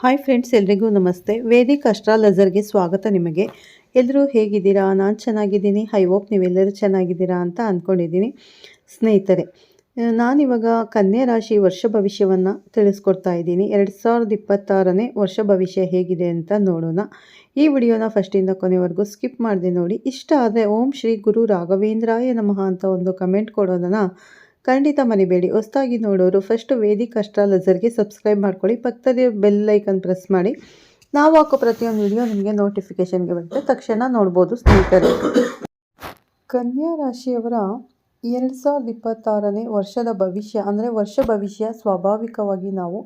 Hi friends, ಎಲ್ರಿಗೂ ನಮಸ್ತೆ. Vedic ಅಸ್ಟ್ರಾಲಜರ್ಗೆ ಸ್ವಾಗತ. ನಿಮಗೆ ಎಲ್ಲರೂ ಹೇಗಿದ್ದೀರಾ? ನಾನು ಚೆನ್ನಾಗಿದ್ದೀನಿ. ಐ ಹೋಪ್ ನೀವೆಲ್ಲರೂ ಚೆನ್ನಾಗಿದ್ದೀರಾ ಅಂತ ಅಂದ್ಕೊಂಡಿದ್ದೀನಿ. ಸ್ನೇಹಿತರೆ, ನಾನಿವಾಗ ಕನ್ಯಾ ರಾಶಿ ವರ್ಷ ಭವಿಷ್ಯವನ್ನು ತಿಳಿಸ್ಕೊಡ್ತಾ ಇದ್ದೀನಿ. 2026ನೇ ವರ್ಷ ಭವಿಷ್ಯ ಹೇಗಿದೆ ಅಂತ ನೋಡೋಣ. ಈ ವಿಡಿಯೋನ ಫಸ್ಟಿಂದ ಕೊನೆವರೆಗೂ ಸ್ಕಿಪ್ ಮಾಡದೆ ನೋಡಿ. ಇಷ್ಟ ಆದರೆ ಓಂ ಶ್ರೀ ಗುರು ರಾಘವೇಂದ್ರಾಯ ನಮಃ ಅಂತ ಒಂದು ಕಮೆಂಟ್ ಕೊಡೋದನ್ನು ಖಂಡಿತ ಮರಿಬೇಡಿ. ಹೊಸದಾಗಿ ನೋಡೋರು ಫಸ್ಟ್ ವೇದಿಕ್ ಅಸ್ಟ್ರಾಲಜರ್ಗೆ ಸಬ್ಸ್ಕ್ರೈಬ್ ಮಾಡ್ಕೊಳ್ಳಿ. ಪಕ್ಕದಲ್ಲಿ ಬೆಲ್ ಐಕನ್ ಪ್ರೆಸ್ ಮಾಡಿ. ನಾವು ಹಾಕೋ ಪ್ರತಿಯೊಂದು ವಿಡಿಯೋ ನಿಮಗೆ ನೋಟಿಫಿಕೇಶನ್ಗೆ ಬರುತ್ತೆ, ತಕ್ಷಣ ನೋಡ್ಬೋದು. ಸ್ನೇಹಿತರೆ, ಕನ್ಯಾ ರಾಶಿಯವರ 2026ನೇ ವರ್ಷದ ಭವಿಷ್ಯ ಅಂದರೆ ವರ್ಷ ಭವಿಷ್ಯ. ಸ್ವಾಭಾವಿಕವಾಗಿ ನಾವು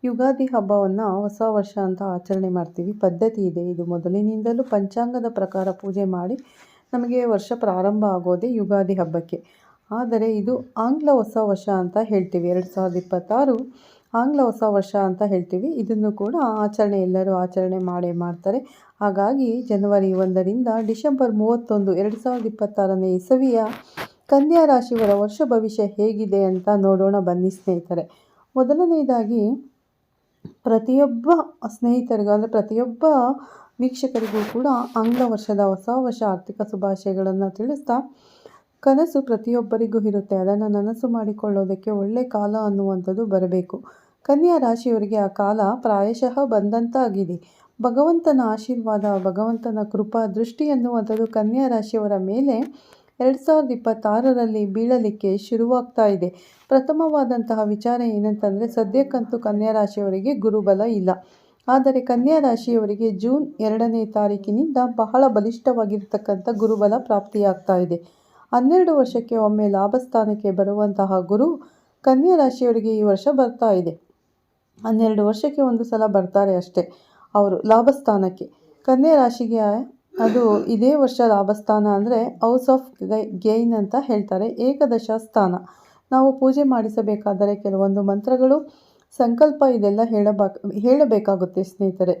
ಯುಗಾದಿ ಹಬ್ಬವನ್ನು ಹೊಸ ವರ್ಷ ಅಂತ ಆಚರಣೆ ಮಾಡ್ತೀವಿ. ಪದ್ಧತಿ ಇದೆ. ಇದು ಮೊದಲಿನಿಂದಲೂ ಪಂಚಾಂಗದ ಪ್ರಕಾರ ಪೂಜೆ ಮಾಡಿ ನಮಗೆ ವರ್ಷ ಪ್ರಾರಂಭ ಆಗೋದೇ ಯುಗಾದಿ ಹಬ್ಬಕ್ಕೆ. ಆದರೆ ಇದು ಆಂಗ್ಲ ಹೊಸ ವರ್ಷ ಅಂತ ಹೇಳ್ತೀವಿ. 2026 ಆಂಗ್ಲ ಹೊಸ ವರ್ಷ ಅಂತ ಹೇಳ್ತೀವಿ. ಇದನ್ನು ಕೂಡ ಎಲ್ಲರೂ ಆಚರಣೆ ಮಾಡ್ತಾರೆ. ಹಾಗಾಗಿ ಜನವರಿ 1ರಿಂದ ಡಿಸೆಂಬರ್ 31, 2026ನೇ ಇಸವಿಯ ಕನ್ಯಾ ರಾಶಿಯವರ ವರ್ಷ ಭವಿಷ್ಯ ಹೇಗಿದೆ ಅಂತ ನೋಡೋಣ ಬನ್ನಿ ಸ್ನೇಹಿತರೆ. ಮೊದಲನೇದಾಗಿ ಪ್ರತಿಯೊಬ್ಬ ಸ್ನೇಹಿತರಿಗೂ ಅಂದರೆ ಪ್ರತಿಯೊಬ್ಬ ವೀಕ್ಷಕರಿಗೂ ಕೂಡ ಆಂಗ್ಲ ವರ್ಷದ ಹೊಸ ವರ್ಷ ಆರ್ಥಿಕ ಶುಭಾಶಯಗಳನ್ನು ತಿಳಿಸ್ತಾ, ಕನಸು ಪ್ರತಿಯೊಬ್ಬರಿಗೂ ಇರುತ್ತೆ. ಅದನ್ನು ನನಸು ಮಾಡಿಕೊಳ್ಳೋದಕ್ಕೆ ಒಳ್ಳೆ ಕಾಲ ಅನ್ನುವಂಥದ್ದು ಬರಬೇಕು. ಕನ್ಯಾ ರಾಶಿಯವರಿಗೆ ಆ ಕಾಲ ಪ್ರಾಯಶಃ ಬಂದಂತಾಗಿದೆ. ಭಗವಂತನ ಆಶೀರ್ವಾದ, ಭಗವಂತನ ಕೃಪಾ ದೃಷ್ಟಿ ಅನ್ನುವಂಥದ್ದು ಕನ್ಯಾ ರಾಶಿಯವರ ಮೇಲೆ 2026ರಲ್ಲಿ ಬೀಳಲಿಕ್ಕೆ ಶುರುವಾಗ್ತಾ ಇದೆ. ಪ್ರಥಮವಾದಂತಹ ವಿಚಾರ ಏನಂತಂದರೆ, ಸದ್ಯಕ್ಕಂತೂ ಕನ್ಯಾ ರಾಶಿಯವರಿಗೆ ಗುರುಬಲ ಇಲ್ಲ. ಆದರೆ ಕನ್ಯಾ ರಾಶಿಯವರಿಗೆ ಜೂನ್ 2ನೇ ತಾರೀಕಿನಿಂದ ಬಹಳ ಬಲಿಷ್ಠವಾಗಿರ್ತಕ್ಕಂಥ ಗುರುಬಲ ಪ್ರಾಪ್ತಿಯಾಗ್ತಾ ಇದೆ. 12 ವರ್ಷಕ್ಕೆ ಒಮ್ಮೆ ಲಾಭಸ್ಥಾನಕ್ಕೆ ಬರುವಂತಹ ಗುರು ಕನ್ಯಾ ರಾಶಿಯವರಿಗೆ ಈ ವರ್ಷ ಬರ್ತಾ ಇದೆ. 12 ವರ್ಷಕ್ಕೆ ಒಂದು ಸಲ ಬರ್ತಾರೆ ಅಷ್ಟೇ ಅವರು ಲಾಭಸ್ಥಾನಕ್ಕೆ. ಕನ್ಯಾ ರಾಶಿಗೆ ಅದು ಇದೇ ವರ್ಷ ಲಾಭಸ್ಥಾನ ಅಂದರೆ ಹೌಸ್ ಆಫ್ ಗೈನ್ ಅಂತ ಹೇಳ್ತಾರೆ. ಏಕದಶ ಸ್ಥಾನ. ನಾವು ಪೂಜೆ ಮಾಡಿಸಬೇಕಾದರೆ ಕೆಲವೊಂದು ಮಂತ್ರಗಳು, ಸಂಕಲ್ಪ ಇದೆಲ್ಲ ಹೇಳಬೇಕಾಗುತ್ತೆ ಸ್ನೇಹಿತರೆ.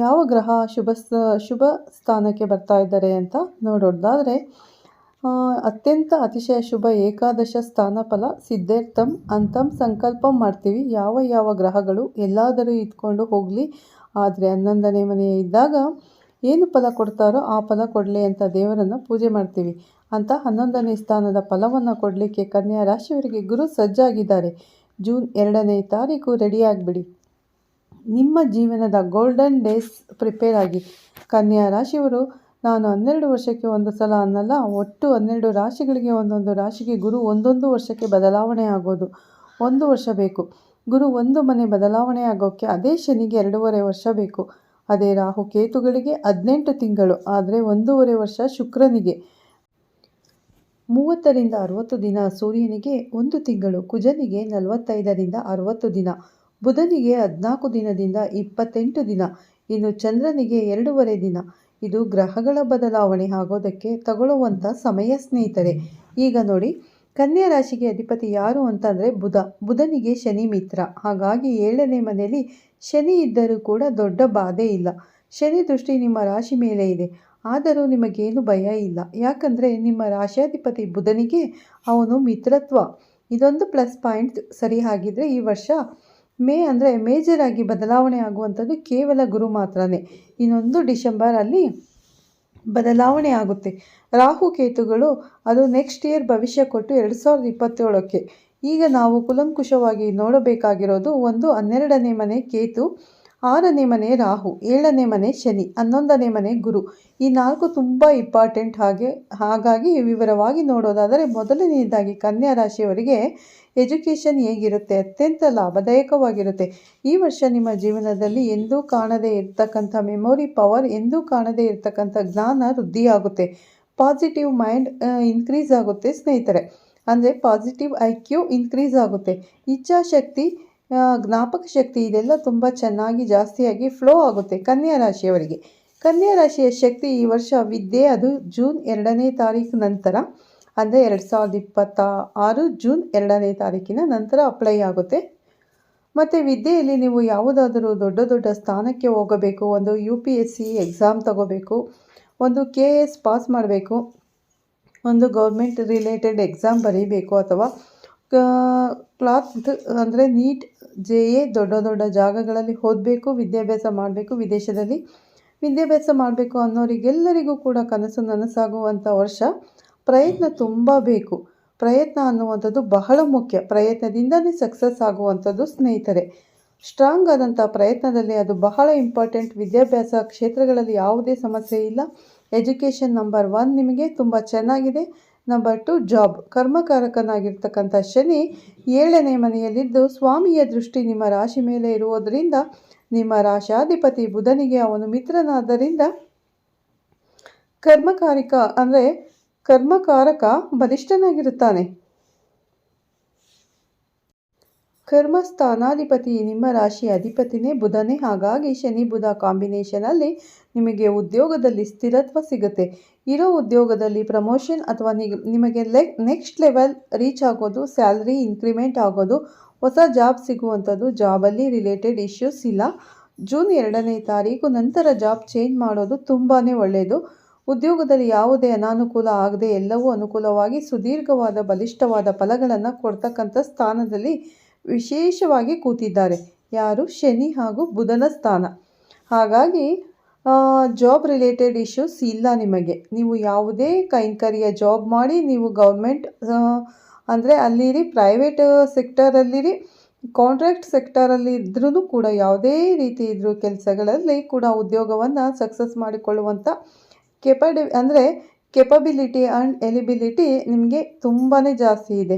ಯಾವ ಗ್ರಹ ಶುಭ ಸ್ಥಾನಕ್ಕೆ ಬರ್ತಾ ಇದ್ದಾರೆ ಅಂತ ನೋಡೋದಾದರೆ, ಅತ್ಯಂತ ಅತಿಶಯ ಶುಭ ಏಕಾದಶ ಸ್ಥಾನ ಫಲ ಸಿದ್ಧಾರ್ಥಂ ಅಂತಂ ಸಂಕಲ್ಪ ಮಾಡ್ತೀವಿ. ಯಾವ ಗ್ರಹಗಳು ಎಲ್ಲಾದರೂ ಇದ್ಕೊಂಡು ಹೋಗಲಿ, ಆದರೆ 11ನೇ ಮನೆ ಇದ್ದಾಗ ಏನು ಫಲ ಕೊಡ್ತಾರೋ ಆ ಫಲ ಕೊಡಲಿ ಅಂತ ದೇವರನ್ನು ಪೂಜೆ ಮಾಡ್ತೀವಿ. ಅಂತ 11ನೇ ಸ್ಥಾನದ ಫಲವನ್ನು ಕೊಡಲಿಕ್ಕೆ ಕನ್ಯಾ ರಾಶಿಯವರಿಗೆ ಗುರು ಸಜ್ಜಾಗಿದ್ದಾರೆ. ಜೂನ್ 2ನೇ ತಾರೀಕು ರೆಡಿಯಾಗಿಬಿಡಿ. ನಿಮ್ಮ ಜೀವನದ ಗೋಲ್ಡನ್ ಡೇಸ್ ಪ್ರಿಪೇರ್ ಆಗಿ. ಕನ್ಯಾ ರಾಶಿಯವರು, ನಾನು 12 ವರ್ಷಕ್ಕೆ ಒಂದು ಸಲ ಅನ್ನಲ್ಲ, ಒಟ್ಟು 12 ರಾಶಿಗಳಿಗೆ ಒಂದೊಂದು ರಾಶಿಗೆ ಗುರು ಒಂದೊಂದು ವರ್ಷಕ್ಕೆ ಬದಲಾವಣೆ ಆಗೋದು 1 ವರ್ಷ ಬೇಕು. ಗುರು ಒಂದು ಮನೆ ಬದಲಾವಣೆ ಆಗೋಕ್ಕೆ ಅದೇ ಶನಿಗೆ 2.5 ವರ್ಷ ಬೇಕು. ಅದೇ ರಾಹು ಕೇತುಗಳಿಗೆ 18 ತಿಂಗಳು. ಆದರೆ 1.5 ವರ್ಷ ಶುಕ್ರನಿಗೆ, 30ರಿಂದ 60 ದಿನ ಸೂರ್ಯನಿಗೆ 1 ತಿಂಗಳು, ಕುಜನಿಗೆ 45ರಿಂದ 60 ದಿನ, ಬುಧನಿಗೆ 14 ದಿನದಿಂದ 28 ದಿನ, ಇನ್ನು ಚಂದ್ರನಿಗೆ 2.5 ದಿನ. ಇದು ಗ್ರಹಗಳ ಬದಲಾವಣೆ ಆಗೋದಕ್ಕೆ ತಗೊಳ್ಳುವಂಥ ಸಮಯ ಸ್ನೇಹಿತರೆ. ಈಗ ನೋಡಿ, ಕನ್ಯಾ ರಾಶಿಗೆ ಅಧಿಪತಿ ಯಾರು ಅಂತಂದರೆ ಬುಧನಿಗೆ ಶನಿ ಮಿತ್ರ. ಹಾಗಾಗಿ 7ನೇ ಮನೆಯಲ್ಲಿ ಶನಿ ಇದ್ದರೂ ಕೂಡ ದೊಡ್ಡ ಬಾಧೆ ಇಲ್ಲ. ಶನಿ ದೃಷ್ಟಿ ನಿಮ್ಮ ರಾಶಿ ಮೇಲೆ ಇದೆ. ಆದರೂ ನಿಮಗೇನು ಭಯ ಇಲ್ಲ. ಯಾಕಂದರೆ ನಿಮ್ಮ ರಾಶಿಯಾಧಿಪತಿ ಬುಧನಿಗೆ ಅವನು ಮಿತ್ರತ್ವ. ಇದೊಂದು ಪ್ಲಸ್ ಪಾಯಿಂಟ್. ಸರಿ, ಹಾಗಿದ್ರೆ ಈ ವರ್ಷ ಮೇಜರ್ ಆಗಿ ಬದಲಾವಣೆ ಆಗುವಂಥದ್ದು ಕೇವಲ ಗುರು ಮಾತ್ರನೇ. ಇನ್ನೊಂದು ಡಿಸೆಂಬರ್ ಅಲ್ಲಿ ಬದಲಾವಣೆ ಆಗುತ್ತೆ. ರಾಹು ಕೇತುಗಳು ಅದು ನೆಕ್ಸ್ಟ್ ಇಯರ್ ಭವಿಷ್ಯ ಕೊಟ್ಟು 2027ಕ್ಕೆ. ಈಗ ನಾವು ಕುಲಂಕುಷವಾಗಿ ನೋಡಬೇಕಾಗಿರೋದು ಒಂದು 12ನೇ ಮನೆ ಕೇತು, 6ನೇ ಮನೆ ರಾಹು, 7ನೇ ಮನೆ ಶನಿ, 11ನೇ ಮನೆ ಗುರು. ಈ 4 ತುಂಬ ಇಂಪಾರ್ಟೆಂಟ್. ಹಾಗಾಗಿ ವಿವರವಾಗಿ ನೋಡೋದಾದರೆ, ಮೊದಲನೆಯದಾಗಿ ಕನ್ಯಾ ರಾಶಿಯವರಿಗೆ ಎಜುಕೇಷನ್ ಹೇಗಿರುತ್ತೆ? ಅತ್ಯಂತ ಲಾಭದಾಯಕವಾಗಿರುತ್ತೆ. ಈ ವರ್ಷ ನಿಮ್ಮ ಜೀವನದಲ್ಲಿ ಎಂದೂ ಕಾಣದೇ ಇರತಕ್ಕಂಥ ಮೆಮೊರಿ ಪವರ್, ಎಂದೂ ಕಾಣದೇ ಇರತಕ್ಕಂಥ ಜ್ಞಾನ ವೃದ್ಧಿಯಾಗುತ್ತೆ. ಪಾಸಿಟಿವ್ ಮೈಂಡ್ ಇನ್ಕ್ರೀಸ್ ಆಗುತ್ತೆ ಸ್ನೇಹಿತರೆ. ಅಂದರೆ ಪಾಸಿಟಿವ್ IQ ಇನ್ಕ್ರೀಸ್ ಆಗುತ್ತೆ. ಇಚ್ಛಾಶಕ್ತಿ, ಜ್ಞಾಪಕ ಶಕ್ತಿ ಇದೆಲ್ಲ ತುಂಬ ಚೆನ್ನಾಗಿ ಜಾಸ್ತಿಯಾಗಿ ಫ್ಲೋ ಆಗುತ್ತೆ ಕನ್ಯಾ ರಾಶಿಯವರಿಗೆ. ಕನ್ಯಾ ರಾಶಿಯ ಶಕ್ತಿ ಈ ವರ್ಷ ವಿದ್ಯೆ, ಅದು ಜೂನ್ 2ನೇ ತಾರೀಕು ನಂತರ, ಅಂದರೆ 2026 ಜೂನ್ 2ನೇ ತಾರೀಕಿನ ನಂತರ ಅಪ್ಲೈ ಆಗುತ್ತೆ. ಮತ್ತು ವಿದ್ಯೆಯಲ್ಲಿ ನೀವು ಯಾವುದಾದರೂ ದೊಡ್ಡ ಸ್ಥಾನಕ್ಕೆ ಹೋಗಬೇಕು, ಒಂದು UPSC ಎಕ್ಸಾಮ್ ತಗೋಬೇಕು, ಒಂದು KS ಪಾಸ್ ಮಾಡಬೇಕು, ಒಂದು ಗೌರ್ಮೆಂಟ್ ರಿಲೇಟೆಡ್ ಎಕ್ಸಾಮ್ ಬರೀಬೇಕು, ಅಥವಾ ಕ್ಲಾತ್ ಅಂದರೆ ನೀಟ್ ಜೆ ಎ ದೊಡ್ಡ ದೊಡ್ಡ ಜಾಗಗಳಲ್ಲಿ ಓದಬೇಕು, ವಿದ್ಯಾಭ್ಯಾಸ ಮಾಡಬೇಕು, ವಿದೇಶದಲ್ಲಿ ವಿದ್ಯಾಭ್ಯಾಸ ಮಾಡಬೇಕು ಅನ್ನೋರಿಗೆಲ್ಲರಿಗೂ ಕೂಡ ಕನಸು ನನಸಾಗುವಂಥ ವರ್ಷ. ಪ್ರಯತ್ನ ತುಂಬ ಬೇಕು. ಪ್ರಯತ್ನ ಅನ್ನುವಂಥದ್ದು ಬಹಳ ಮುಖ್ಯ. ಪ್ರಯತ್ನದಿಂದಲೇ ಸಕ್ಸಸ್ ಆಗುವಂಥದ್ದು ಸ್ನೇಹಿತರೆ. ಸ್ಟ್ರಾಂಗ್ ಆದಂಥ ಪ್ರಯತ್ನದಲ್ಲಿ ಅದು ಬಹಳ ಇಂಪಾರ್ಟೆಂಟ್. ವಿದ್ಯಾಭ್ಯಾಸ ಕ್ಷೇತ್ರಗಳಲ್ಲಿ ಯಾವುದೇ ಸಮಸ್ಯೆ ಇಲ್ಲ. ಎಜುಕೇಷನ್ ನಂಬರ್ 1 ನಿಮಗೆ ತುಂಬ ಚೆನ್ನಾಗಿದೆ. Number 2 job. ಕರ್ಮಕಾರಕನಾಗಿರ್ತಕ್ಕಂಥ ಶನಿ 7ನೇ ಮನೆಯಲ್ಲಿದ್ದು ಸ್ವಾಮಿಯ ದೃಷ್ಟಿ ನಿಮ್ಮ ರಾಶಿ ಮೇಲೆ ಇರುವುದರಿಂದ ನಿಮ್ಮ ರಾಶಾಧಿಪತಿ ಬುಧನಿಗೆ ಅವನು ಮಿತ್ರನಾದ್ದರಿಂದ ಕರ್ಮಕಾರಕ ಬಲಿಷ್ಠನಾಗಿರುತ್ತಾನೆ. ಕರ್ಮಸ್ಥಾನಾಧಿಪತಿ ನಿಮ್ಮ ರಾಶಿ ಅಧಿಪತಿನೇ ಬುಧನೇ. ಹಾಗಾಗಿ ಶನಿ ಬುಧ ಕಾಂಬಿನೇಷನಲ್ಲಿ ನಿಮಗೆ ಉದ್ಯೋಗದಲ್ಲಿ ಸ್ಥಿರತ್ವ ಸಿಗುತ್ತೆ. ಇರೋ ಉದ್ಯೋಗದಲ್ಲಿ ಪ್ರಮೋಷನ್ ಅಥವಾ ನಿಮಗೆ ನೆಕ್ಸ್ಟ್ ಲೆವೆಲ್ ರೀಚ್ ಆಗೋದು, ಸ್ಯಾಲ್ರಿ ಇನ್ಕ್ರಿಮೆಂಟ್ ಆಗೋದು, ಹೊಸ ಜಾಬ್ ಸಿಗುವಂಥದ್ದು, ಜಾಬಲ್ಲಿ ರಿಲೇಟೆಡ್ ಇಶ್ಯೂಸ್ ಇಲ್ಲ. ಜೂನ್ 2ನೇ ತಾರೀಕು ನಂತರ ಜಾಬ್ ಚೇಂಜ್ ಮಾಡೋದು ತುಂಬಾ ಒಳ್ಳೆಯದು. ಉದ್ಯೋಗದಲ್ಲಿ ಯಾವುದೇ ಅನಾನುಕೂಲ ಆಗದೆ ಎಲ್ಲವೂ ಅನುಕೂಲವಾಗಿ ಸುದೀರ್ಘವಾದ ಬಲಿಷ್ಠವಾದ ಫಲಗಳನ್ನು ಕೊಡ್ತಕ್ಕಂಥ ಸ್ಥಾನದಲ್ಲಿ ವಿಶೇಷವಾಗಿ ಕೂತಿದ್ದಾರೆ. ಯಾರು? ಶನಿ ಹಾಗೂ ಬುಧನ ಸ್ಥಾನ. ಹಾಗಾಗಿ ಜಾಬ್ ರಿಲೇಟೆಡ್ ಇಶ್ಯೂಸ್ ಇಲ್ಲ ನಿಮಗೆ. ನೀವು ಯಾವುದೇ ಕೈಂಕರ್ಯ ಜಾಬ್ ಮಾಡಿ, ನೀವು ಗೌರ್ಮೆಂಟ್ ಅಂದರೆ ಅಲ್ಲಿರಿ, ಪ್ರೈವೇಟ್ ಸೆಕ್ಟರಲ್ಲಿರಿ, ಕಾಂಟ್ರಾಕ್ಟ್ ಸೆಕ್ಟರಲ್ಲಿ ಇದ್ರೂ ಕೂಡ ಯಾವುದೇ ರೀತಿ ಇದ್ರೂ ಕೆಲಸಗಳಲ್ಲಿ ಕೂಡ ಉದ್ಯೋಗವನ್ನು ಸಕ್ಸಸ್ ಮಾಡಿಕೊಳ್ಳುವಂಥ ಕೆಪಬಿಲಿಟಿ ಆ್ಯಂಡ್ ಎಲಿಬಿಲಿಟಿ ನಿಮಗೆ ತುಂಬಾ ಜಾಸ್ತಿ ಇದೆ.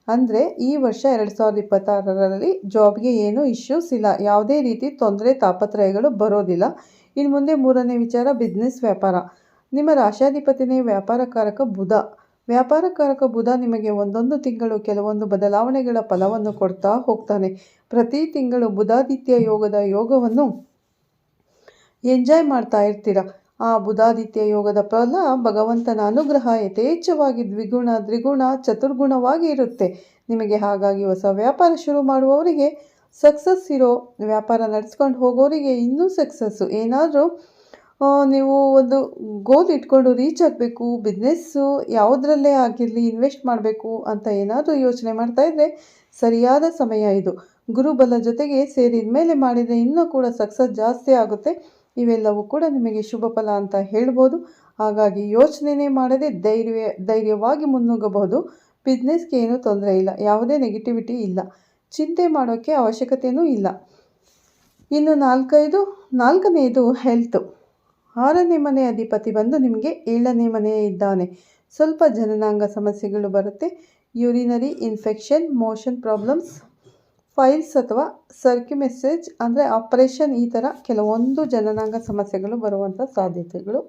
ಅಂದರೆ ಈ ವರ್ಷ 2026ರಲ್ಲಿ ಜಾಬ್ಗೆ ಏನೂ ಇಶ್ಯೂಸ್ ಇಲ್ಲ. ಯಾವುದೇ ರೀತಿ ತೊಂದರೆ ತಾಪತ್ರಯಗಳು ಬರೋದಿಲ್ಲ. ಇನ್ನು ಮುಂದೆ 3ನೇ ವಿಚಾರ ಬಿಸ್ನೆಸ್, ವ್ಯಾಪಾರ. ನಿಮ್ಮ ರಾಶಾಧಿಪತಿನೇ ವ್ಯಾಪಾರಕಾರಕ ಬುಧ. ವ್ಯಾಪಾರಕಾರಕ ಬುಧ ನಿಮಗೆ ಒಂದೊಂದು ತಿಂಗಳು ಕೆಲವೊಂದು ಬದಲಾವಣೆಗಳ ಫಲವನ್ನು ಕೊಡ್ತಾ ಹೋಗ್ತಾನೆ. ಪ್ರತಿ ತಿಂಗಳು ಬುಧಾದಿತ್ಯ ಯೋಗವನ್ನು ಎಂಜಾಯ್ ಮಾಡ್ತಾ ಇರ್ತೀರ. ಆ ಬುಧಾದಿತ್ಯ ಯೋಗದ ಫಲ ಭಗವಂತನ ಅನುಗ್ರಹ ಯಥೇಚ್ಛವಾಗಿ ದ್ವಿಗುಣ ಚತುರ್ಗುಣವಾಗಿ ಇರುತ್ತೆ ನಿಮಗೆ. ಹಾಗಾಗಿ ಹೊಸ ವ್ಯಾಪಾರ ಶುರು ಮಾಡುವವರಿಗೆ ಸಕ್ಸಸ್, ಇರೋ ವ್ಯಾಪಾರ ನಡೆಸ್ಕೊಂಡು ಹೋಗೋರಿಗೆ ಇನ್ನೂ ಸಕ್ಸಸ್ಸು. ಏನಾದರೂ ನೀವು ಒಂದು ಗೋಲ್ ಇಟ್ಕೊಂಡು ರೀಚ್ ಆಗಬೇಕು, ಬಿಸ್ನೆಸ್ಸು ಯಾವುದರಲ್ಲೇ ಆಗಿರಲಿ ಇನ್ವೆಸ್ಟ್ ಮಾಡಬೇಕು ಅಂತ ಏನಾದರೂ ಯೋಚನೆ ಮಾಡ್ತಾಯಿದ್ರೆ ಸರಿಯಾದ ಸಮಯ ಇದು. ಗುರುಬಲ ಜೊತೆಗೆ ಸೇರಿದ ಮೇಲೆ ಮಾಡಿದರೆ ಇನ್ನೂ ಕೂಡ ಸಕ್ಸಸ್ ಜಾಸ್ತಿ ಆಗುತ್ತೆ. ಇವೆಲ್ಲವೂ ಕೂಡ ನಿಮಗೆ ಶುಭ ಫಲ ಅಂತ ಹೇಳ್ಬೋದು. ಹಾಗಾಗಿ ಯೋಚನೆ ಮಾಡದೆ ಧೈರ್ಯವಾಗಿ ಮುನ್ನುಗ್ಗಬಹುದು. ಬಿಸ್ನೆಸ್ಗೆ ಏನೂ ತೊಂದರೆ ಇಲ್ಲ, ಯಾವುದೇ ನೆಗೆಟಿವಿಟಿ ಇಲ್ಲ, ಚಿಂತೆ ಮಾಡೋಕ್ಕೆ ಅವಶ್ಯಕತೆಯೂ ಇಲ್ಲ. ಇನ್ನು 4ನೇದು ಹೆಲ್ತು. 6ನೇ ಮನೆ ಅಧಿಪತಿ ಬಂದು ನಿಮಗೆ 7ನೇ ಮನೆ ಇದ್ದಾನೆ. ಸ್ವಲ್ಪ ಜನನಾಂಗ ಸಮಸ್ಯೆಗಳು ಬರುತ್ತೆ. Urinary infection, motion problems, files ಅಥವಾ ಸರ್ಕ್ಯುಮೆಸೇಜ್ ಅಂದರೆ ಆಪರೇಷನ್, ಈ ಥರ ಕೆಲವೊಂದು ಜನನಾಂಗ ಸಮಸ್ಯೆಗಳು ಬರುವಂಥ ಸಾಧ್ಯತೆಗಳು.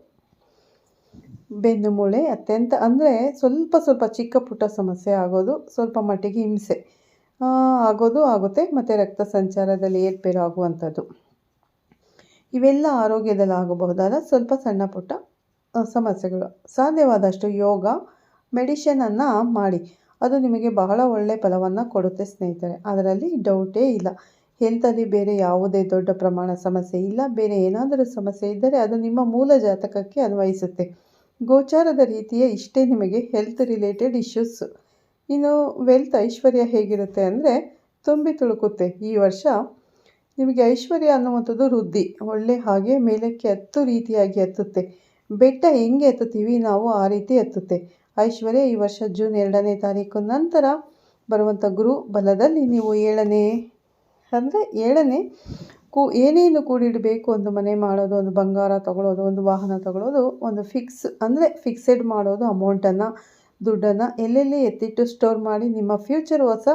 ಬೆನ್ನು ಮೂಳೆ ಅತ್ಯಂತ ಅಂದರೆ ಸ್ವಲ್ಪ ಚಿಕ್ಕ ಪುಟ್ಟ ಸಮಸ್ಯೆ ಆಗೋದು, ಸ್ವಲ್ಪ ಮಟ್ಟಿಗೆ ಹಿಂಸೆ ಆಗುತ್ತೆ. ಮತ್ತು ರಕ್ತ ಸಂಚಾರದಲ್ಲಿ ಏರ್ಪೇರು ಆಗುವಂಥದ್ದು, ಇವೆಲ್ಲ ಆರೋಗ್ಯದಲ್ಲಿ ಆಗಬಹುದಾದ ಸ್ವಲ್ಪ ಸಣ್ಣ ಪುಟ್ಟ ಸಮಸ್ಯೆಗಳು. ಸಾಧ್ಯವಾದಷ್ಟು ಯೋಗ, ಮೆಡಿಷನನ್ನು ಮಾಡಿ, ಅದು ನಿಮಗೆ ಬಹಳ ಒಳ್ಳೆಯ ಫಲವನ್ನು ಕೊಡುತ್ತೆ ಸ್ನೇಹಿತರೆ. ಅದರಲ್ಲಿ ಡೌಟೇ ಇಲ್ಲ. ಹೆಲ್ತಲ್ಲಿ ಬೇರೆ ಯಾವುದೇ ದೊಡ್ಡ ಪ್ರಮಾಣ ಸಮಸ್ಯೆ ಇಲ್ಲ. ಬೇರೆ ಏನಾದರೂ ಸಮಸ್ಯೆ ಇದ್ದರೆ ಅದು ನಿಮ್ಮ ಮೂಲ ಜಾತಕಕ್ಕೆ ಅನ್ವಯಿಸುತ್ತೆ. ಗೋಚಾರದ ರೀತಿಯ ಇಷ್ಟೇ ನಿಮಗೆ ಹೆಲ್ತ್ ರಿಲೇಟೆಡ್ ಇಶ್ಯೂಸ್. ಇನ್ನು ವೆಲ್ತ್, ಐಶ್ವರ್ಯ ಹೇಗಿರುತ್ತೆ ಅಂದರೆ ತುಂಬಿ ತುಳುಕುತ್ತೆ. ಈ ವರ್ಷ ನಿಮಗೆ ಐಶ್ವರ್ಯ ಅನ್ನುವಂಥದ್ದು ವೃದ್ಧಿ, ಒಳ್ಳೆ ಹಾಗೆ ಮೇಲಕ್ಕೆ ರೀತಿಯಾಗಿ ಹತ್ತುತ್ತೆ. ಬೆಟ್ಟ ಹೆಂಗೆ ಹತ್ತುತ್ತೀವಿ ನಾವು ಆ ರೀತಿ ಹತ್ತುತ್ತೆ ಐಶ್ವರ್ಯ. ಈ ವರ್ಷ ಜೂನ್ 2ನೇ ತಾರೀಕು ನಂತರ ಬರುವಂಥ ಗುರು ಬಲದಲ್ಲಿ ನೀವು 7ನೇ ಏನೇನು ಕೂಡಿಡಬೇಕು, ಒಂದು ಮನೆ ಮಾಡೋದು, ಒಂದು ಬಂಗಾರ ತಗೊಳ್ಳೋದು, ಒಂದು ವಾಹನ ತಗೊಳ್ಳೋದು, ಒಂದು ಫಿಕ್ಸೆಡ್ ಮಾಡೋದು, ಅಮೌಂಟನ್ನು, ದುಡ್ಡನ್ನು ಎಲ್ಲೆಲ್ಲಿ ಎತ್ತಿಟ್ಟು ಸ್ಟೋರ್ ಮಾಡಿ ನಿಮ್ಮ ಫ್ಯೂಚರ್ ಹೊಸ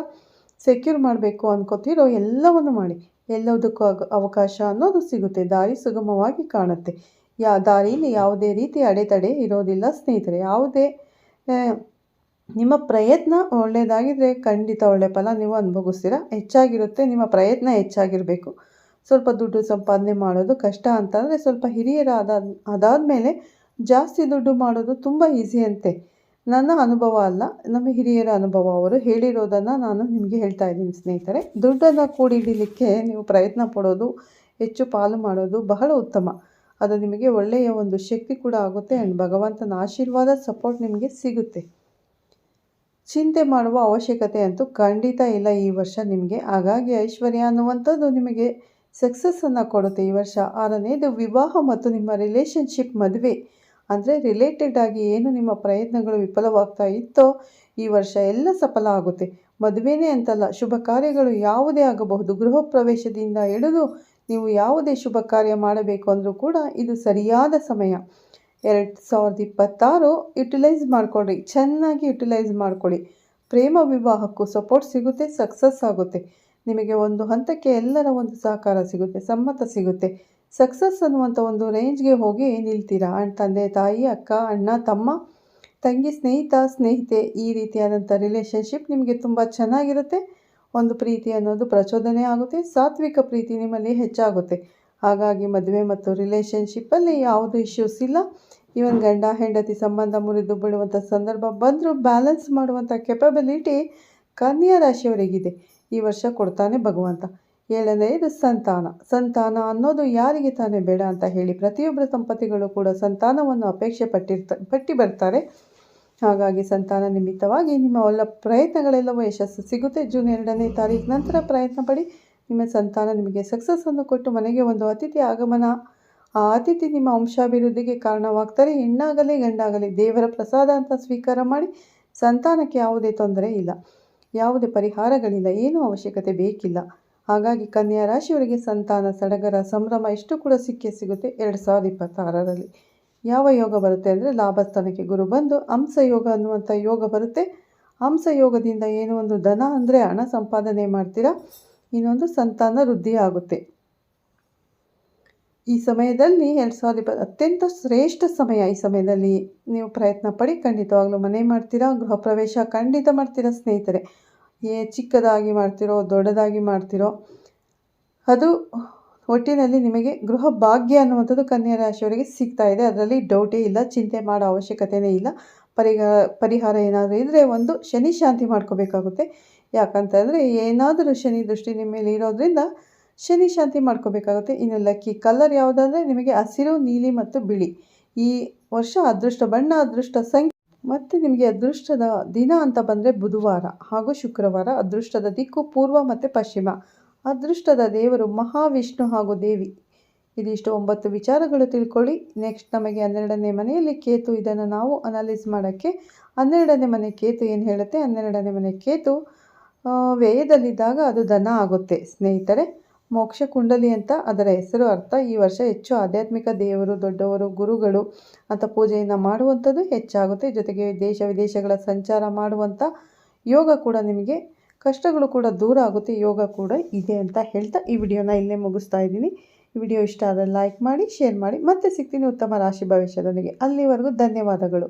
ಸೆಕ್ಯೂರ್ ಮಾಡಬೇಕು ಅನ್ಕೋತಿರೋ ಎಲ್ಲವನ್ನು ಮಾಡಿ. ಎಲ್ಲದಕ್ಕೂ ಅವಕಾಶ ಅನ್ನೋದು ಸಿಗುತ್ತೆ. ದಾರಿ ಸುಗಮವಾಗಿ ಕಾಣುತ್ತೆ. ದಾರಿಯಲ್ಲಿ ಯಾವುದೇ ರೀತಿ ಅಡೆತಡೆ ಇರೋದಿಲ್ಲ ಸ್ನೇಹಿತರೆ. ಯಾವುದೇ ನಿಮ್ಮ ಪ್ರಯತ್ನ ಒಳ್ಳೆಯದಾಗಿದ್ದರೆ ಖಂಡಿತ ಒಳ್ಳೆಯ ಫಲ ನೀವು ಅನುಭವಿಸ್ತೀರ. ಹೆಚ್ಚಾಗಿರುತ್ತೆ, ನಿಮ್ಮ ಪ್ರಯತ್ನ ಹೆಚ್ಚಾಗಿರಬೇಕು. ಸ್ವಲ್ಪ ದುಡ್ಡು ಸಂಪಾದನೆ ಮಾಡೋದು ಕಷ್ಟ ಅಂತಂದರೆ ಸ್ವಲ್ಪ ಅದಾದಮೇಲೆ ಜಾಸ್ತಿ ದುಡ್ಡು ಮಾಡೋದು ತುಂಬ ಈಸಿ ಅಂತೆ. ನನ್ನ ಅನುಭವ ಅಲ್ಲ, ನಮ್ಮ ಹಿರಿಯರ ಅನುಭವ. ಅವರು ಹೇಳಿರೋದನ್ನು ನಾನು ನಿಮಗೆ ಹೇಳ್ತಾ ಇದ್ದೀನಿ ಸ್ನೇಹಿತರೆ. ದುಡ್ಡನ್ನು ಕೂಡಿಡಲಿಕ್ಕೆ ನೀವು ಪ್ರಯತ್ನ ಪಡೋದು, ಹೆಚ್ಚು ಪಾಲು ಮಾಡೋದು ಬಹಳ ಉತ್ತಮ. ಅದು ನಿಮಗೆ ಒಳ್ಳೆಯ ಒಂದು ಶಕ್ತಿ ಕೂಡ ಆಗುತ್ತೆ. ಆ್ಯಂಡ್ ಭಗವಂತನ ಆಶೀರ್ವಾದ, ಸಪೋರ್ಟ್ ನಿಮಗೆ ಸಿಗುತ್ತೆ. ಚಿಂತೆ ಮಾಡುವ ಅವಶ್ಯಕತೆ ಅಂತೂ ಖಂಡಿತ ಇಲ್ಲ ಈ ವರ್ಷ ನಿಮಗೆ. ಹಾಗಾಗಿ ಐಶ್ವರ್ಯ ಅನ್ನುವಂಥದ್ದು ನಿಮಗೆ ಸಕ್ಸಸ್ಸನ್ನು ಕೊಡುತ್ತೆ ಈ ವರ್ಷ. ಆರನೇದು ವಿವಾಹ ಮತ್ತು ನಿಮ್ಮ ರಿಲೇಷನ್ಶಿಪ್ ಮದುವೆ ಅಂದರೆ ರಿಲೇಟೆಡ್ ಆಗಿ ಏನು ನಿಮ್ಮ ಪ್ರಯತ್ನಗಳು ವಿಫಲವಾಗ್ತಾ ಇತ್ತೋ ಈ ವರ್ಷ ಎಲ್ಲ ಸಫಲ ಆಗುತ್ತೆ. ಮದುವೆನೇ ಅಂತಲ್ಲ, ಶುಭ ಕಾರ್ಯಗಳು ಯಾವುದೇ ಆಗಬಹುದು. ಗೃಹ ಪ್ರವೇಶದಿಂದ ಹಿಡಿದು ನೀವು ಯಾವುದೇ ಶುಭ ಕಾರ್ಯ ಮಾಡಬೇಕು ಅಂದರೂ ಕೂಡ ಇದು ಸರಿಯಾದ ಸಮಯ. 2026 ಯುಟಿಲೈಸ್ ಮಾಡಿಕೊಳ್ಳಿ, ಚೆನ್ನಾಗಿ ಯುಟಿಲೈಸ್ ಮಾಡ್ಕೊಳ್ಳಿ. ಪ್ರೇಮ ವಿವಾಹಕ್ಕೂ ಸಪೋರ್ಟ್ ಸಿಗುತ್ತೆ, ಸಕ್ಸಸ್ ಆಗುತ್ತೆ. ನಿಮಗೆ ಒಂದು ಹಂತಕ್ಕೆ ಎಲ್ಲರ ಒಂದು ಸಹಕಾರ ಸಿಗುತ್ತೆ, ಸಮ್ಮತ ಸಿಗುತ್ತೆ. ಸಕ್ಸಸ್ ಅನ್ನುವಂಥ ಒಂದು ರೇಂಜ್ಗೆ ಹೋಗಿ ನಿಲ್ತೀರಾ. ತಂದೆ ತಾಯಿ, ಅಕ್ಕ, ಅಣ್ಣ, ತಮ್ಮ, ತಂಗಿ, ಸ್ನೇಹಿತೆ ಈ ರೀತಿಯಾದಂಥ ರಿಲೇಷನ್ಶಿಪ್ ನಿಮಗೆ ತುಂಬ ಚೆನ್ನಾಗಿರುತ್ತೆ. ಒಂದು ಪ್ರೀತಿ ಅನ್ನೋದು ಪ್ರಚೋದನೆ ಆಗುತ್ತೆ, ಸಾತ್ವಿಕ ಪ್ರೀತಿ ನಿಮ್ಮಲ್ಲಿ ಹೆಚ್ಚಾಗುತ್ತೆ. ಹಾಗಾಗಿ ಮದುವೆ ಮತ್ತು ರಿಲೇಷನ್ಶಿಪ್ಪಲ್ಲಿ ಯಾವುದೇ ಇಶ್ಯೂಸ್ ಇಲ್ಲ. ಇವನ್ ಗಂಡ ಹೆಂಡತಿ ಸಂಬಂಧ ಮುರಿದು ಬೀಳುವಂಥ ಸಂದರ್ಭ ಬಂದರೂ ಬ್ಯಾಲೆನ್ಸ್ ಮಾಡುವಂಥ ಕೆಪಬಿಲಿಟಿ ಕನ್ಯಾ ರಾಶಿಯವರಿಗಿದೆ. ಈ ವರ್ಷ ಕೊಡ್ತಾನೆ ಭಗವಂತ. 7ನೇದು ಸಂತಾನ ಅನ್ನೋದು ಯಾರಿಗೆ ತಾನೇ ಬೇಡ ಅಂತ ಹೇಳಿ. ಪ್ರತಿಯೊಬ್ಬರ ದಂಪತಿಗಳು ಕೂಡ ಸಂತಾನವನ್ನು ಅಪೇಕ್ಷೆ ಪಟ್ಟಿ ಬರ್ತಾರೆ. ಹಾಗಾಗಿ ಸಂತಾನ ನಿಮಿತ್ತವಾಗಿ ನಿಮ್ಮ ಎಲ್ಲ ಪ್ರಯತ್ನಗಳೆಲ್ಲವೂ ಯಶಸ್ಸು ಸಿಗುತ್ತೆ. ಜೂನ್ 2ನೇ ತಾರೀಕು ನಂತರ ಪ್ರಯತ್ನ ಪಡಿ. ನಿಮ್ಮ ಸಂತಾನ ನಿಮಗೆ ಸಕ್ಸಸ್ಸನ್ನು ಕೊಟ್ಟು ಮನೆಗೆ ಒಂದು ಅತಿಥಿ ಆಗಮನ. ಆ ಅತಿಥಿ ನಿಮ್ಮ ವಂಶಾಭಿವೃದ್ಧಿಗೆ ಕಾರಣವಾಗ್ತಾರೆ. ಹೆಣ್ಣಾಗಲಿ ಗಂಡಾಗಲಿ ದೇವರ ಪ್ರಸಾದ ಅಂತ ಸ್ವೀಕಾರ ಮಾಡಿ. ಸಂತಾನಕ್ಕೆ ಯಾವುದೇ ತೊಂದರೆ ಇಲ್ಲ, ಯಾವುದೇ ಪರಿಹಾರಗಳಿಲ್ಲ, ಏನೂ ಅವಶ್ಯಕತೆ ಬೇಕಿಲ್ಲ. ಹಾಗಾಗಿ ಕನ್ಯಾ ರಾಶಿಯವರಿಗೆ ಸಂತಾನ ಸಡಗರ ಸಂಭ್ರಮ ಇಷ್ಟು ಕೂಡ ಸಿಗುತ್ತೆ 2026ರಲ್ಲಿ. ಯಾವ ಯೋಗ ಬರುತ್ತೆ ಅಂದರೆ ಲಾಭಸ್ಥಾನಕ್ಕೆ ಗುರು ಬಂದು ಹಂಸಯೋಗ ಅನ್ನುವಂಥ ಯೋಗ ಬರುತ್ತೆ. ಹಂಸಯೋಗದಿಂದ ಏನೋ ಒಂದು ಧನ ಅಂದರೆ ಹಣ ಸಂಪಾದನೆ ಮಾಡ್ತೀರಾ, ಇನ್ನೊಂದು ಸಂತಾನ ವೃದ್ಧಿ ಆಗುತ್ತೆ. ಈ ಸಮಯದಲ್ಲಿ 2020 ಅತ್ಯಂತ ಶ್ರೇಷ್ಠ ಸಮಯ. ಈ ಸಮಯದಲ್ಲಿ ನೀವು ಪ್ರಯತ್ನ ಪಡಿ, ಖಂಡಿತವಾಗ್ಲೂ ಮನೆ ಮಾಡ್ತೀರಾ, ಗೃಹ ಪ್ರವೇಶ ಖಂಡಿತ ಮಾಡ್ತೀರಾ ಸ್ನೇಹಿತರೆ. ಚಿಕ್ಕದಾಗಿ ಮಾಡ್ತಿರೋ ದೊಡ್ಡದಾಗಿ ಮಾಡ್ತಿರೋ ಅದು ಒಟ್ಟಿನಲ್ಲಿ ನಿಮಗೆ ಗೃಹ ಭಾಗ್ಯ ಅನ್ನುವಂಥದ್ದು ಕನ್ಯಾ ರಾಶಿಯವರಿಗೆ ಸಿಗ್ತಾ ಇದೆ. ಅದರಲ್ಲಿ ಡೌಟೇ ಇಲ್ಲ, ಚಿಂತೆ ಮಾಡೋ ಅವಶ್ಯಕತೆಯೇ ಇಲ್ಲ. ಪರಿಹಾರ ಏನಾದರೂ ಇದ್ದರೆ ಒಂದು ಶನಿ ಶಾಂತಿ ಮಾಡ್ಕೋಬೇಕಾಗುತ್ತೆ. ಯಾಕಂತಂದರೆ ಏನಾದರೂ ಶನಿ ದೃಷ್ಟಿ ನಿಮ್ಮ ಮೇಲೆ ಇರೋದ್ರಿಂದ ಶನಿ ಶಾಂತಿ ಮಾಡ್ಕೋಬೇಕಾಗುತ್ತೆ. ಇನ್ನು ಲಕ್ಕಿ ಕಲರ್ ಯಾವುದಂದರೆ ನಿಮಗೆ ಹಸಿರು, ನೀಲಿ ಮತ್ತು ಬಿಳಿ. ಈ ವರ್ಷ ಅದೃಷ್ಟ ಬಣ್ಣ, ಅದೃಷ್ಟ ಸಂಖ್ಯೆ ಮತ್ತು ನಿಮಗೆ ಅದೃಷ್ಟದ ದಿನ ಅಂತ ಬಂದರೆ ಬುಧವಾರ ಹಾಗೂ ಶುಕ್ರವಾರ. ಅದೃಷ್ಟದ ದಿಕ್ಕು ಪೂರ್ವ ಮತ್ತು ಪಶ್ಚಿಮ. ಅದೃಷ್ಟದ ದೇವರು ಮಹಾವಿಷ್ಣು ಹಾಗೂ ದೇವಿ. ಇದಿಷ್ಟು 9 ವಿಚಾರಗಳು ತಿಳ್ಕೊಳ್ಳಿ. ನೆಕ್ಸ್ಟ್ ನಮಗೆ 12ನೇ ಮನೆಯಲ್ಲಿ ಕೇತು. ಇದನ್ನು ನಾವು ಅನಲೈಸ್ ಮಾಡೋಕ್ಕೆ 12ನೇ ಮನೆ ಕೇತು ಏನು ಹೇಳುತ್ತೆ. 12ನೇ ಮನೆ ಕೇತು ವ್ಯಯದಲ್ಲಿದ್ದಾಗ ಅದು ಧನ ಆಗುತ್ತೆ ಸ್ನೇಹಿತರೆ. ಮೋಕ್ಷ ಕುಂಡಲಿ ಅಂತ ಅದರ ಹೆಸರು ಅರ್ಥ. ಈ ವರ್ಷ ಹೆಚ್ಚು ಆಧ್ಯಾತ್ಮಿಕ ದೇವರು, ದೊಡ್ಡವರು, ಗುರುಗಳು ಅಂತ ಪೂಜೆಯನ್ನು ಮಾಡುವಂಥದ್ದು ಹೆಚ್ಚಾಗುತ್ತೆ. ಜೊತೆಗೆ ದೇಶ ವಿದೇಶಗಳ ಸಂಚಾರ ಮಾಡುವಂಥ ಯೋಗ ಕೂಡ ನಿಮಗೆ, ಕಷ್ಟಗಳು ಕೂಡ ದೂರ ಆಗುತ್ತೆ, ಯೋಗ ಕೂಡ ಇದೆ ಅಂತ ಹೇಳ್ತಾ ಈ ವಿಡಿಯೋನ ಇಲ್ಲೇ ಮುಗಿಸ್ತಾ ಇದ್ದೀನಿ. ಈ ವಿಡಿಯೋ ಇಷ್ಟ ಆದರೆ ಲೈಕ್ ಮಾಡಿ, ಶೇರ್ ಮಾಡಿ. ಮತ್ತೆ ಸಿಗ್ತೀನಿ ಉತ್ತಮ ರಾಶಿ ಭವಿಷ್ಯದೊಂದಿಗೆ. ಅಲ್ಲಿವರೆಗೂ ಧನ್ಯವಾದಗಳು.